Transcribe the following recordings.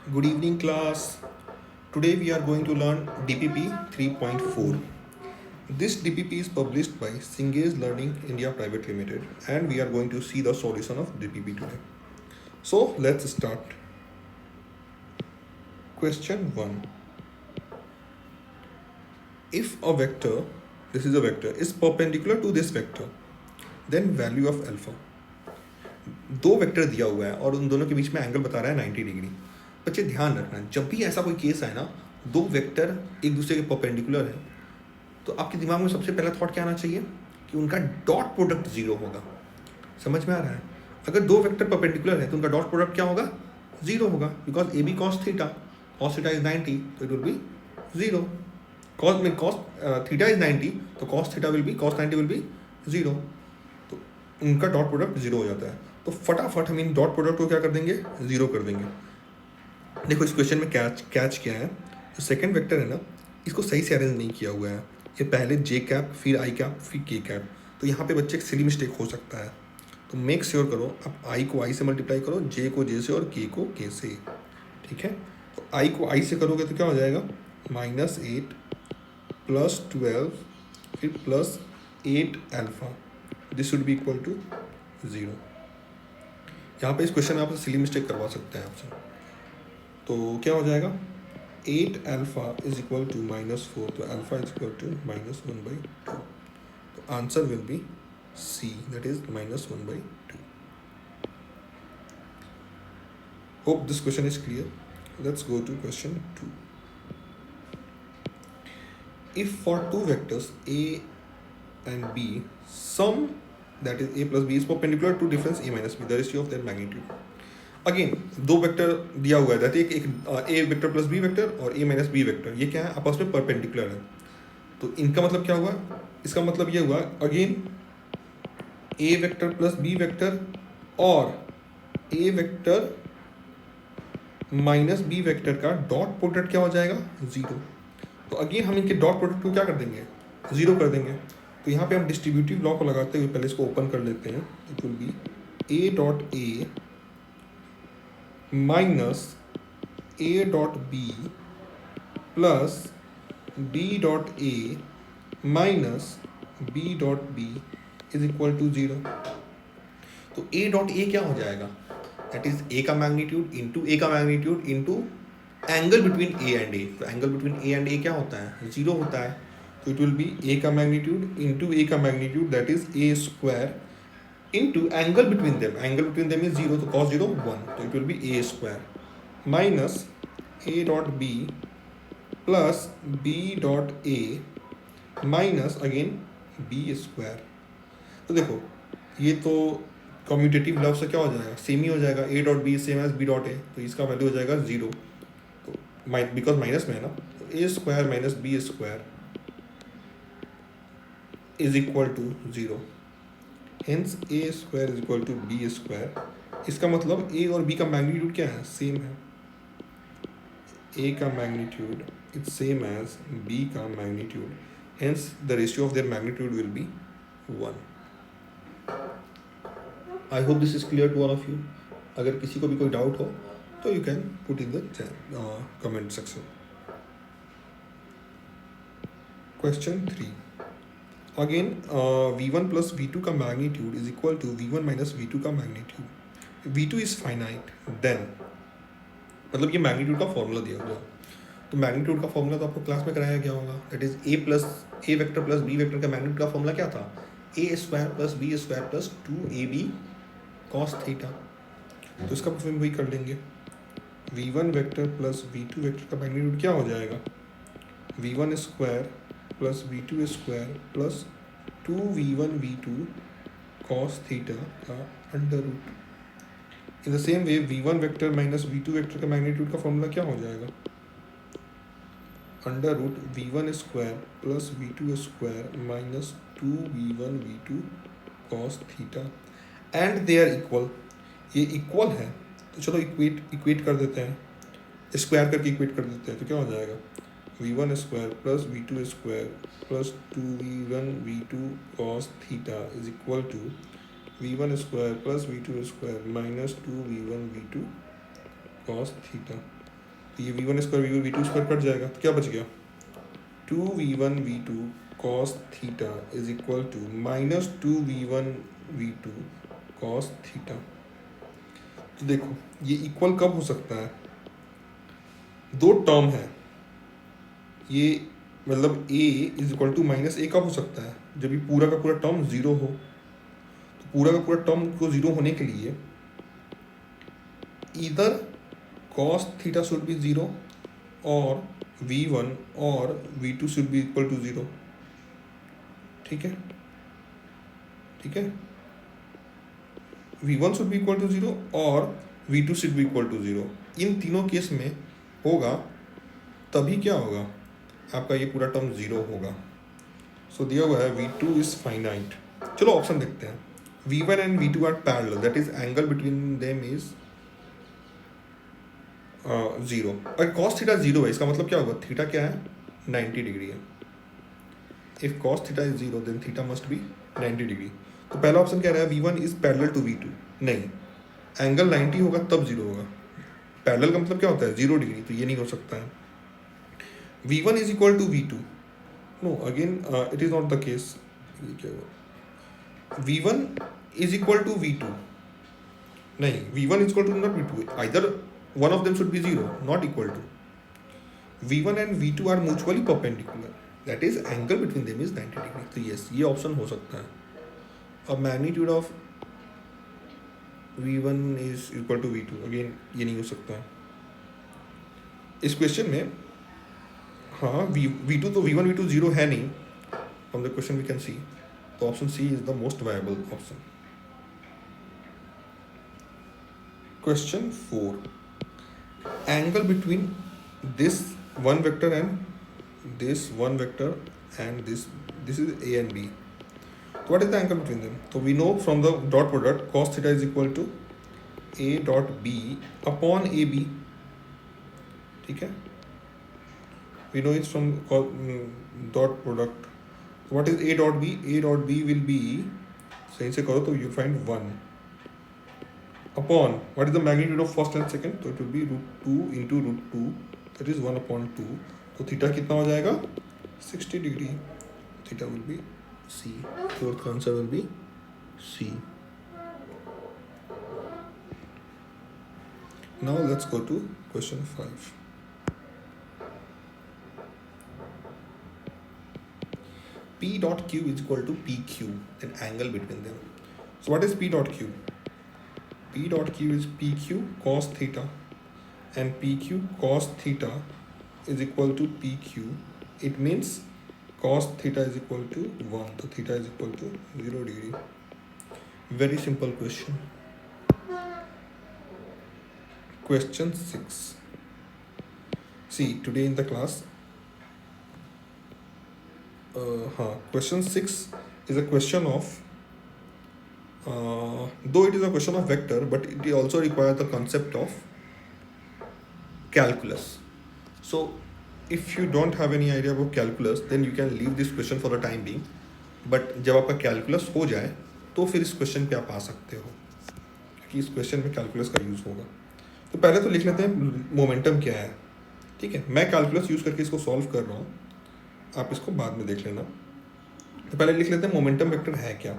Good evening, class. Today we are going to learn DPP 3.4. This DPP is published by Singaze Learning India Private Limited, and we are going to see the solution of DPP today. So let's start. Question 1. If a vector, this is a vector, is perpendicular to this vector, then value of alpha. दो vector दिया हुआ है और उन दोनों के बीच में angle बता रहा है 90 डिग्री. बच्चे ध्यान रखना, जब भी ऐसा कोई केस आए ना, दो वेक्टर एक दूसरे के परपेंडिकुलर है, तो आपके दिमाग में सबसे पहला थॉट क्या आना चाहिए कि उनका डॉट प्रोडक्ट जीरो होगा. समझ में आ रहा है? अगर दो वेक्टर परपेंडिकुलर है तो उनका डॉट प्रोडक्ट क्या होगा? जीरो होगा, because A B cos theta is 90, तो it will be zero. Cos theta is 90, तो cos theta will be cos 90 will be zero. तो उनका डॉट प्रोडक्ट जीरो हो जाता है. तो फटाफट हम इन डॉट प्रोडक्ट को क्या कर देंगे? जीरो कर देंगे. देखो इस क्वेश्चन में कैच क्या है, जो सेकंड वेक्टर है ना, इसको सही से अरेंज नहीं किया हुआ है. ये पहले जे कैप, फिर आई कैप, फिर के कैप. तो यहाँ पे बच्चे एक सिली मिस्टेक हो सकता है. तो मेक श्योर करो आप आई को आई से मल्टीप्लाई करो, जे को जे से और के को के से. ठीक है, तो आई को आई से करोगे तो क्या हो जाएगा? -8 प्लस 12 फिर plus 8 alpha. This should be equal to 0. यहाँ पे इस क्वेश्चन में आप सिली मिस्टेक करवा सकते हैं आपसे. तो क्या हो जाएगा? 8 अल्फा इज इक्वल टू -4, तो अल्फा इज इक्वल टू -1/2. तो answer will be C, that is -1/2. Hope this question is clear. Let's go to question 2. If for two vectors a and b, sum, that is a plus b, is perpendicular to difference a minus b, the ratio of their magnitude. Again दो vector दिया हुआ है, that एक ए vector plus b vector और ए minus B vector. ये क्या है? आपस में परपेंडिकुलर है. तो इनका मतलब क्या हुआ? इसका मतलब ये हुआ अगेन ए वेक्टर प्लस बी वेक्टर और ए वेक्टर माइनस बी वेक्टर का डॉट प्रोडक्ट क्या हो जाएगा? जीरो. तो अगेन हम इनके डॉट प्रोडक्ट को क्या कर देंगे? जीरो कर देंगे. तो यहाँ पे हम डिस्ट्रीब्यूटिव लॉ को लगाते हुए पहले इसको ओपन कर लेते हैं. It will be A dot A minus A dot B plus B dot A minus B dot B is equal to 0. तो ए डॉट ए क्या हो जाएगा? दैट इज ए का मैग्नीट्यूड इंटू ए का magnitude into angle between a and a. तो angle between a and a क्या होता है? जीरो होता है. तो इट विल बी ए का मैग्नीट्यूड इंटू ए का magnitude, that is A square into angle between them. Angle between them is zero, तो कॉस जीरो 1, तो it will be A square minus A dot B plus B dot A minus again B square. तो देखो ये तो commutative love से क्या हो जाएगा? सेम ही हो जाएगा. A dot B same as B dot A, तो इसका वैल्यू हो जाएगा 0. तो बिकॉज माइनस में है ना, तो a square minus b square is equal to 0. Hence a square is equal to b square. इसका मतलब ए और बी का मैग्नीट्यूड क्या है? सेम है. ए का magnitude is same as b का magnitude. Hence the ratio of their magnitude will be 1. I hope this is clear to all of you. अगर किसी को भी कोई डाउट हो तो you can put in the comment section. Question 3. Again v1 plus v2 का magnitude is equal to v1 minus v2 का magnitude. v2 is finite, then मतलब ये मैग्नीट्यूड का फॉर्मूला दिया हुआ. तो मैग्नीट्यूड का फॉर्मूला तो आपको क्लास में कराया गया होगा. That is a vector plus b vector का मैग्नीट्यूड का फॉर्मूला क्या था? A square plus b square plus 2ab cos theta. तो इसका फिर वही कर लेंगे. v1 vector plus v2 vector का मैग्नीट्यूड क्या हो जाएगा? v1 square plus v2 square plus 2v1 v2 cos theta का under root. In the same way v1 vector minus v2 vector का मैग्नीट्यूड का फॉर्मूला क्या हो जाएगा? Under root v1 square plus v2 square minus 2v1 v2 cos theta. And they are equal. ये equal है तो चलो इक्वेट कर देते हैं, स्क्वायर करके इक्वेट कर देते हैं. तो क्या हो जाएगा? v1 square plus v2 square plus 2v1 v2 cos theta is equal to v1 square plus v2 square minus 2v1 v2 cos theta. तो ये v1 square v2 square cut जाएगा, तो क्या बच गया 2v1 v2 cos theta is equal to minus 2v1 v2 cos theta. तो देखो ये इक्वल कब हो सकता है, दो टर्म है ये, मतलब a is equal to minus a कब हो सकता है, जब ये पूरा का पूरा टर्म जीरो हो। तो पूरा का पूरा टर्म को जीरो होने के लिए इधर cos theta should be zero और v1 और v2 should be equal to zero. ठीक है, ठीक है, v1 should be equal to zero और v2 should be equal to zero. इन तीनों केस में होगा तभी क्या होगा, आपका ये पूरा टर्म जीरो होगा। सो दिया हुआ है v2 इज फाइनाइट। चलो ऑप्शन देखते हैं। v1 and v2 are parallel, that is angle between them is zero. और cos थीटा जीरो है, इसका मतलब क्या होगा, थीटा क्या है 90 डिग्री है। If cos theta is zero then theta must be 90 degree. तो पहला ऑप्शन क्या रहा है, v1 is parallel to v2। नहीं, एंगल 90 होगा तब जीरो होगा। पैरेलल का मतलब क्या होता है 0 डिग्री, तो ये नहीं हो सकता है। v1 is equal to v2, no again it is not the case. ये क्या हुआ, v1 is equal to v2, नहीं v1 is equal to not v2, either one of them should be zero, not equal to. v1 and v2 are mutually perpendicular, that is angle between them is 90 degree. तो yes, ये option हो सकता है। अब magnitude of v1 is equal to v2, again ये नहीं हो सकता है इस क्वेश्चन में। हाँ v2 तो v1 v2 जीरो है नहीं, from the question we can see. तो option C is the most viable option. Question 4, angle between this one vector and this one vector and this is a and b. So what is the angle between them? So we know from the dot product cos theta is equal to a dot b upon ab. ठीक है, we know it from dot product. So what is a dot b? A dot b will be, सही से करो तो you find 1 upon what is the magnitude of first and second, so it will be √2 into √2, that is 1/2। तो theta कितना हो जाएगा 60 degree, theta will be C, fourth answer will be C। Now let's go to question 5। P dot Q is equal to PQ, then angle between them. So what is P dot Q? P dot Q is PQ cos theta, and PQ cos theta is equal to PQ. It means cos theta is equal to 1, so theta is equal to 0 degree. Very simple question. Question 6. See, today in the class, question 6 is a question of though it is a question of vector, but it also requires the concept of calculus. So if you don't have any idea about calculus, then you can leave this question for the time being, but जब आपका calculus हो जाए तो फिर इस question पे आप आ सकते हो, क्योंकि इस question में calculus का use होगा। तो पहले तो लिख लेते हैं मोमेंटम क्या है। ठीक है, मैं calculus यूज़ करके इसको सॉल्व कर रहा हूँ, आप इसको बाद में देख लेना। तो पहले लिख लेते हैं मोमेंटम वेक्टर है क्या।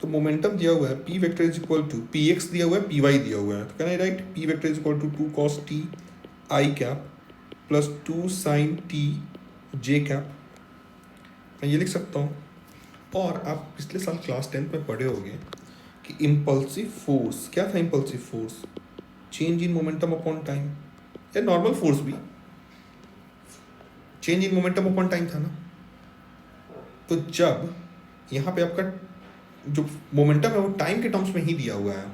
तो मोमेंटम दिया हुआ है p vector is equal to px दिया हुआ है, py दिया हुआ है। तो can I write p vector is equal to 2 cos t i cap plus 2 sin t j cap, मैं ये लिख सकता हूँ। और आप पिछले साल क्लास 10 में पढ़े होंगे कि इम्पल्सिव फोर्स क्या था। Impulsive force change in momentum upon time, या नॉर्मल फोर्स भी change in momentum upon time था ना। तो जब यहाँ पे आपका जो मोमेंटम है वो टाइम के टर्म्स में ही दिया हुआ है,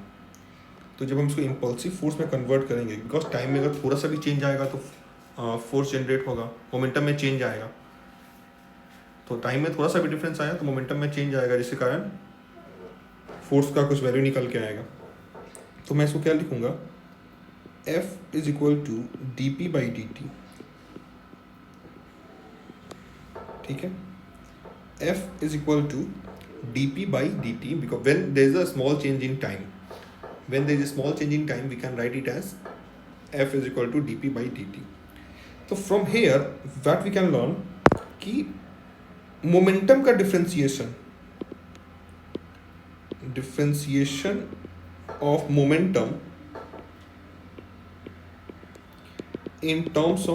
तो जब हम इसको इम्पल्सिव फोर्स में कन्वर्ट करेंगे, बिकॉज टाइम में अगर थोड़ा सा भी चेंज आएगा तो फोर्स जनरेट होगा, मोमेंटम में चेंज आएगा। तो टाइम में थोड़ा सा भी डिफरेंस आया तो मोमेंटम में चेंज आएगा, जिसके कारण फोर्स का कुछ वैल्यू निकल के आएगा। तो मैं इसको क्या लिखूंगा, F is equal to dp/dt। ठीक है, F is equal to dp/dt, because when there is a small change in time, we can write it as F is equal to dp by dt. तो from here that we can learn कि momentum का differentiation of momentum in terms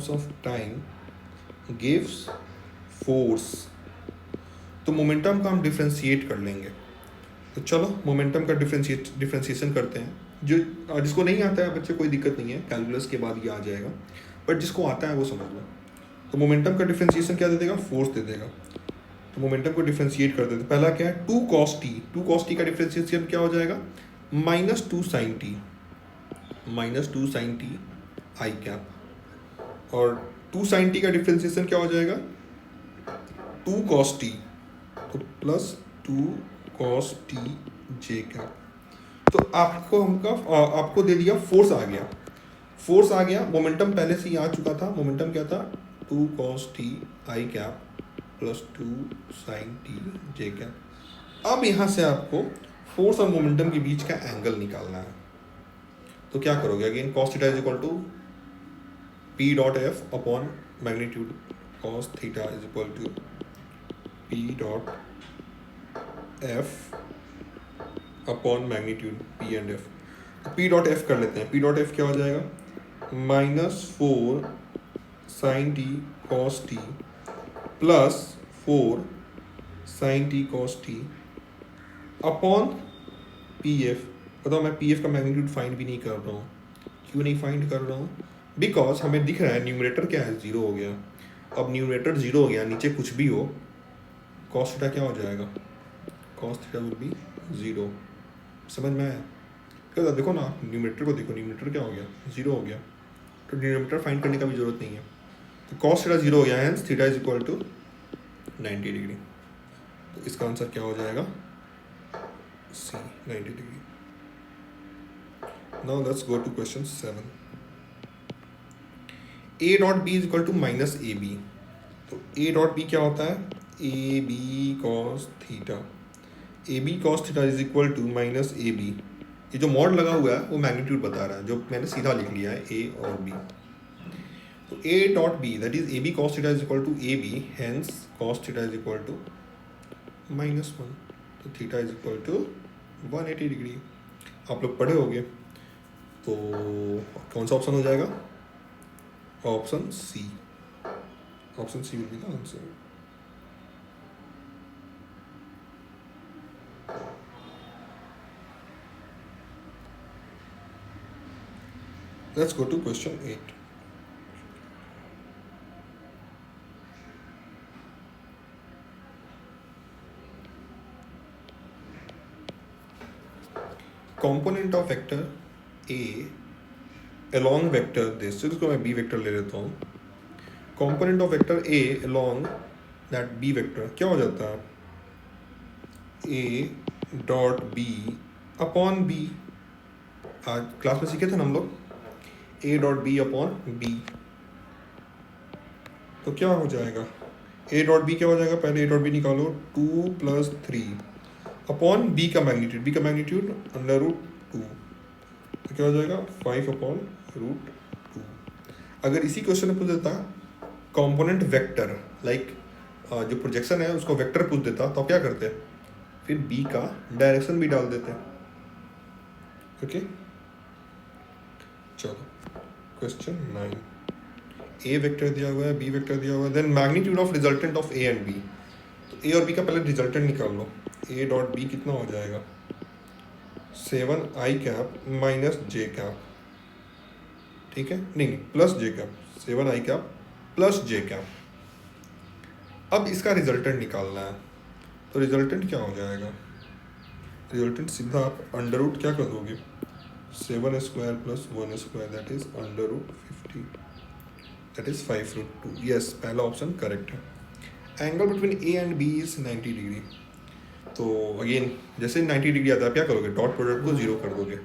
of time gives force. तो momentum का हम differentiate कर लेंगे. तो चलो मोमेंटम का डिफ्रेंशिएशन करते हैं. जिसको नहीं आता है बच्चे कोई दिक्कत नहीं है, कैलकुलस के बाद ये आ जाएगा, बट जिसको आता है वो समझ लो. तो मोमेंटम का डिफ्रेंशिएशन क्या दे देगा? फोर्स दे देगा. तो मोमेंटम को डिफ्रेंशिएट कर देते. पहला क्या है? 2 cos t. 2 cos t का डिफ्रेंशिएशन क्या हो जाएगा? -2 sin t. -2 sin t i cap. और 2 sin t का डिफ्रेंशिएशन क्या हो जाएगा? 2 cos t. तो plus 2 cos t j cap. तो आपको दे दिया फोर्स आ गया. मोमेंटम पहले से ही आ चुका था. मोमेंटम क्या था? 2 cos t i cap plus 2 sin t j cap. अब यहाँ से आपको फोर्स और मोमेंटम के बीच का एंगल निकालना है. तो क्या करोगे? Again cos theta is equal to p dot f upon magnitude cos theta is equal to p dot f upon magnitude p and f. p dot f कर लेते हैं. p डॉट f क्या हो जाएगा? -4 sin t cos t plus 4 sin t cos t upon pf. बताओ मैं pf का magnitude find भी नहीं कर रहा हूँ. क्यों नहीं फाइंड कर रहा हूँ? बिकॉज हमें दिख रहा है न्यूमरेटर क्या है? 0 हो गया. अब न्यूमरेटर 0 हो गया, नीचे कुछ भी हो, cos थीटा क्या हो जाएगा? cos theta will B 0. समझ में आया? क्या देखो ना, न्यूमरेटर को देखो, न्यूमरेटर क्या हो गया? 0 हो गया. तो न्यूमरेटर फाइंड करने का भी जरूरत नहीं है. तो cos थीटा 0 हो गया, hence theta is equal to 90 degree. तो इसका आंसर क्या हो जाएगा? C 90 degree. Now let's go to question 7. A dot B is equal to minus AB. तो A dot B क्या होता है? AB cos theta. AB cos theta is equal to minus AB. ये जो मॉड लगा हुआ है वो मैग्नीट्यूड बता रहा है, जो मैंने सीधा लिख लिया है A और B. तो A dot B that is AB cos theta is equal to AB, hence cos theta is equal to -1. तो theta is equal to 180 degree. आप लोग पढ़े होंगे. तो कौन सा ऑप्शन हो जाएगा? Option C. Option C will be the answer. Let's go to question 8. component of vector A along vector this, इसको मैं B vector ले लेता हूँ. component of vector A along that B vector क्या हो जाता है? A dot B upon B. आज क्लास में सीखे थे ना हम लोग, A dot B upon B. तो क्या हो जाएगा? A dot B क्या हो जाएगा? पहले A dot B निकालो. 2 + 3 अपॉन B का मैग्नीट्यूड अंडर रूट 2. तो क्या हो जाएगा? 5 अपॉन रूट 2. अगर इसी क्वेश्चन में पूछ देता कंपोनेंट वेक्टर, लाइक जो प्रोजेक्शन है उसको वेक्टर पूछ देता, तो क्या करते? फिर B का डायरेक्शन भी डाल देते. ओके चलो क्वेश्चन 9. A वेक्टर दिया हुआ है, B वेक्टर दिया हुआ है, then magnitude of resultant of A and B. तो A और B का पहले रिजल्टेंट निकाल लो. A डॉट B कितना हो जाएगा? 7 i cap minus j cap. ठीक है, नहीं plus j cap. 7 i cap plus j cap. अब इसका रिजल्टेंट निकालना है. तो रिजल्टेंट क्या हो जाएगा? रिजल्टेंट सीधा आप अंडर रूट क्या कर दोगे? 7 square plus 1 square that is under root 50. That is 5√2. Yes, पहला ऑप्शन करेक्ट है. Angle between A and B is 90 degree. तो अगेन जैसे 90 डिग्री आता है, क्या करोगे? डॉट प्रोडक्ट को 0 कर दोगे.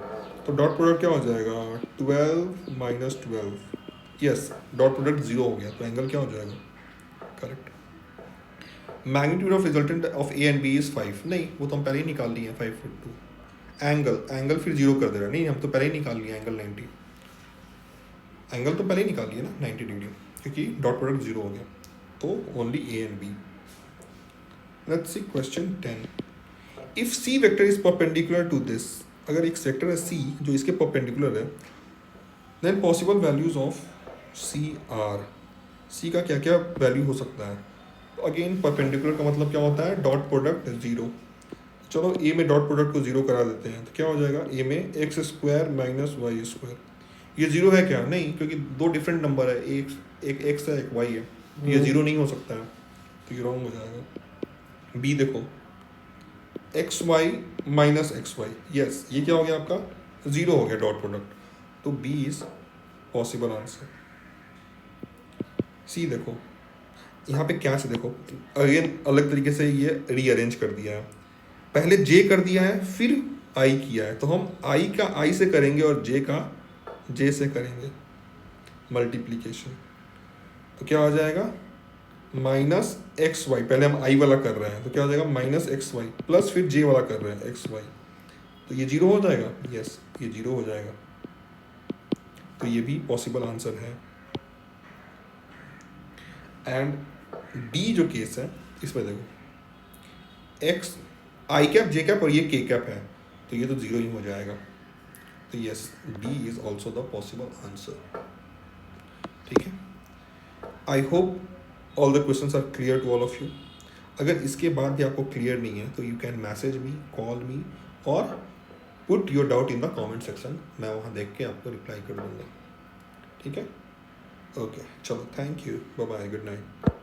तो डॉट प्रोडक्ट क्या हो जाएगा? 12 - 12. यस, डॉट प्रोडक्ट 0 हो गया, तो एंगल क्या हो जाएगा? Correct. Magnitude of resultant of A and B is 5. नहीं, वो तो हम पहले ही निकाल लिए हैं, 5√2. एंगल फिर जीरो कर दे रहा है, नहीं हम तो पहले ही निकाल लिया एंगल 90, एंगल तो पहले ही निकाल लिया ना 90 डिग्री, क्योंकि डॉट प्रोडक्ट जीरो हो गया, तो only A and B. Let's see question 10, if C vector is perpendicular to this, अगर एक सेक्टर है सी जो इसके परपेंडिकुलर है, then possible values of C are, C का क्या क्या वैल्यू हो सकता है। तो अगेन परपेंडिकुलर का मतलब क्या होता है, डॉट प्रोडक्ट जीरो। चलो ए में डॉट प्रोडक्ट को जीरो करा देते हैं, तो क्या हो जाएगा, ए में X square minus Y square, ये जीरो है क्या, नहीं, क्योंकि दो डिफरेंट नंबर है, एक एक्स है एक वाई है, ये जीरो नहीं हो सकता है, तो ये रॉन्ग हो जाएगा। बी देखो, X Y minus X Y, yes, ये क्या हो गया आपका, जीरो हो गया डॉट प्रोडक्ट, तो B is possible answer. C देखो, यहाँ पे क्या से देखो, अगेन अलग तरीके से ये रीअरेंज कर दिया है, पहले जे कर दिया है फिर आई किया है, तो हम आई का आई से करेंगे और जे का जे से करेंगे मल्टीप्लीकेशन, तो क्या हो जाएगा, माइनस एक्स वाई, पहले हम आई वाला कर रहे हैं तो क्या हो जाएगा, माइनस एक्स वाई प्लस फिर जे वाला कर रहे हैं एक्स वाई, तो ये जीरो हो जाएगा, यस ये जीरो हो जाएगा, तो ये भी पॉसिबल आंसर है। एंड डी जो केस है इसमें देखो, एक्स आई कैप जे कैप और ये के कैप है, तो ये तो जीरो ही हो जाएगा, तो yes d is also the possible answer. ठीक है, I hope all the questions are clear to all of you. अगर इसके बाद भी आपको क्लियर नहीं है तो you can message me, call me और put your doubt in the comment section, मैं वहाँ देख के आपको रिप्लाई कर दूँगा। ठीक है, ओके चलो, thank you, bye bye, good night.